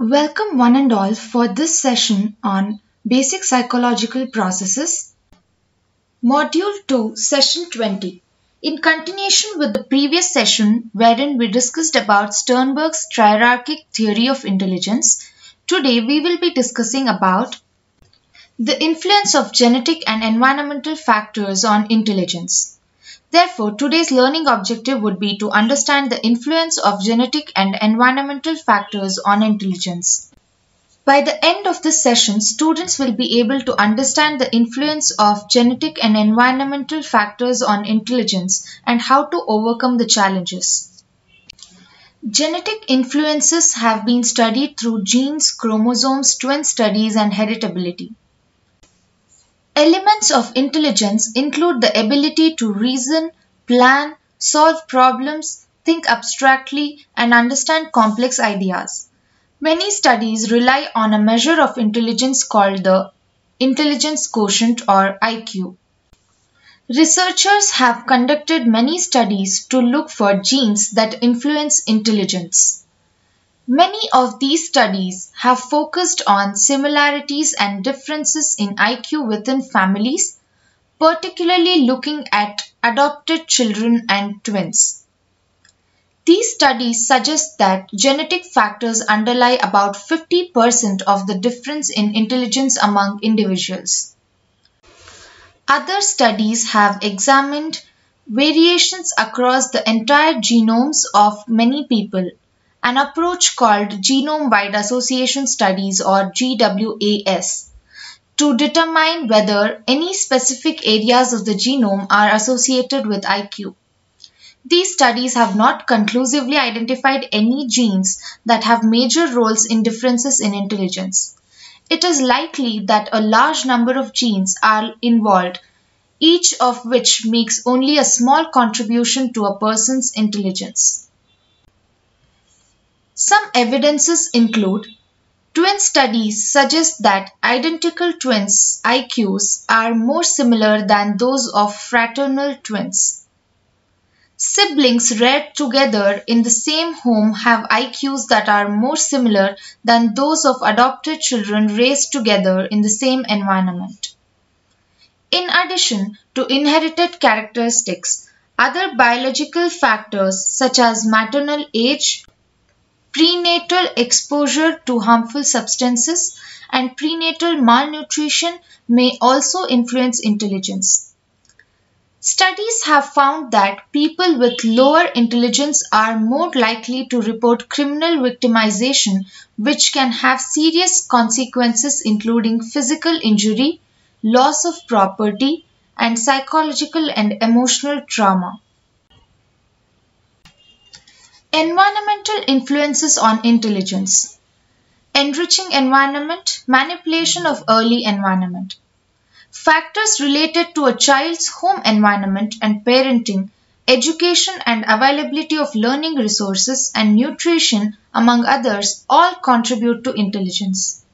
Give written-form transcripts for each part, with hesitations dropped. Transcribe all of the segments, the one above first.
Welcome one and all for this session on Basic Psychological Processes, Module 2, Session 20. In continuation with the previous session wherein we discussed about Sternberg's triarchic theory of intelligence, today we will be discussing about the influence of genetic and environmental factors on intelligence. Therefore, today's learning objective would be to understand the influence of genetic and environmental factors on intelligence. By the end of this session, students will be able to understand the influence of genetic and environmental factors on intelligence and how to overcome the challenges. Genetic influences have been studied through genes, chromosomes, twin studies, and heritability. Elements of intelligence include the ability to reason, plan, solve problems, think abstractly, and understand complex ideas. Many studies rely on a measure of intelligence called the intelligence quotient or IQ. Researchers have conducted many studies to look for genes that influence intelligence. Many of these studies have focused on similarities and differences in IQ within families, particularly looking at adopted children and twins. These studies suggest that genetic factors underlie about 50% of the difference in intelligence among individuals. Other studies have examined variations across the entire genomes of many people, an approach called genome-wide association studies or GWAS, to determine whether any specific areas of the genome are associated with IQ. These studies have not conclusively identified any genes that have major roles in differences in intelligence. It is likely that a large number of genes are involved, each of which makes only a small contribution to a person's intelligence. Some evidences include twin studies suggest that identical twins' IQs are more similar than those of fraternal twins. Siblings reared together in the same home have IQs that are more similar than those of adopted children raised together in the same environment. In addition to inherited characteristics, other biological factors such as maternal age, prenatal exposure to harmful substances, and prenatal malnutrition may also influence intelligence. Studies have found that people with lower intelligence are more likely to report criminal victimization, which can have serious consequences including physical injury, loss of property, and psychological and emotional trauma. Environmental influences on intelligence. Enriching environment, manipulation of early environment. Factors related to a child's home environment and parenting, education and availability of learning resources and nutrition, among others, all contribute to intelligence.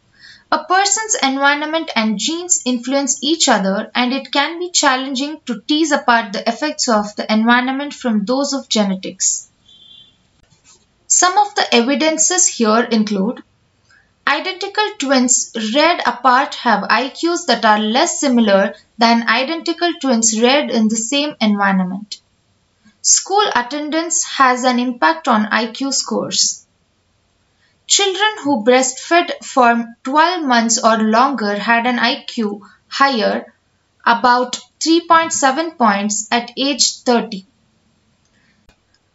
A person's environment and genes influence each other, and it can be challenging to tease apart the effects of the environment from those of genetics. Some of the evidences here include identical twins reared apart have IQs that are less similar than identical twins reared in the same environment. School attendance has an impact on IQ scores. Children who breastfed for 12 months or longer had an IQ higher, about 3.7 points at age 30.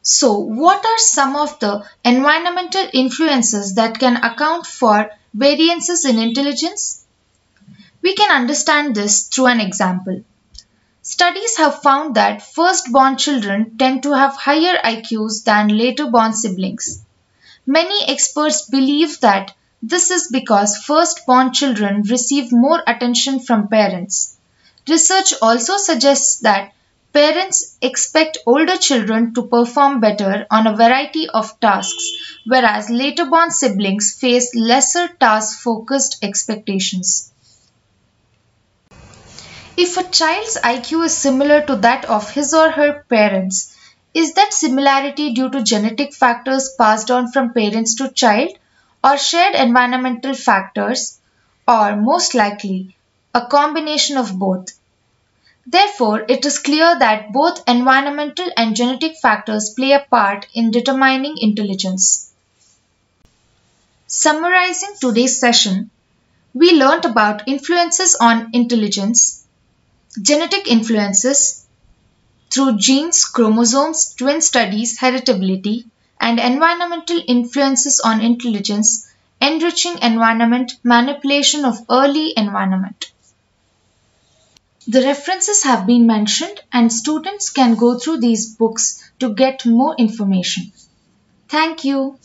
So, what are some of the environmental influences that can account for variances in intelligence? We can understand this through an example. Studies have found that first-born children tend to have higher IQs than later-born siblings. Many experts believe that this is because first-born children receive more attention from parents. Research also suggests that parents expect older children to perform better on a variety of tasks, whereas later-born siblings face lesser task-focused expectations. If a child's IQ is similar to that of his or her parents, is that similarity due to genetic factors passed on from parents to child, or shared environmental factors, or most likely, a combination of both. Therefore, it is clear that both environmental and genetic factors play a part in determining intelligence. Summarizing today's session, we learnt about influences on intelligence, genetic influences through genes, chromosomes, twin studies, heritability, and environmental influences on intelligence, enriching environment, manipulation of early environment. The references have been mentioned and students can go through these books to get more information. Thank you.